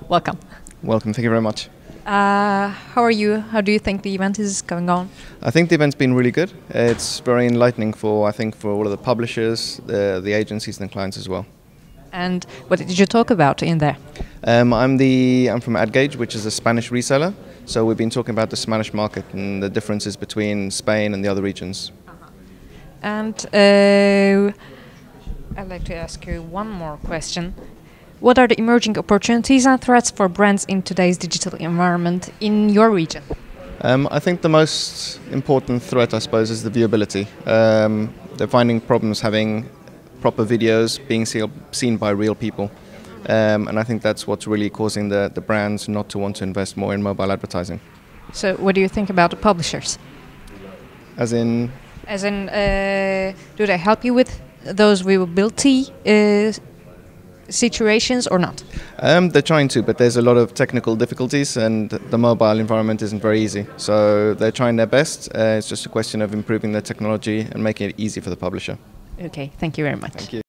Welcome. Welcome, thank you very much. How are you? How do you think the event is going on? I think the event's been really good. It's very enlightening for all of the publishers, the agencies and the clients as well. And what did you talk about in there? I'm from AdGAGE, which is a Spanish reseller. So we've been talking about the Spanish market and the differences between Spain and the other regions. And I'd like to ask you one more question. What are the emerging opportunities and threats for brands in today's digital environment in your region? I think the most important threat, I suppose, is the viewability. They're finding problems having proper videos being seen by real people. And I think that's what's really causing the brands not to want to invest more in mobile advertising. So what do you think about the publishers? As in, do they help you with those viewability situations or not? they're trying to, but there's a lot of technical difficulties and the mobile environment isn't very easy. So they're trying their best. It's just a question of improving their technology and making it easy for the publisher. Okay, thank you very much. Thank you.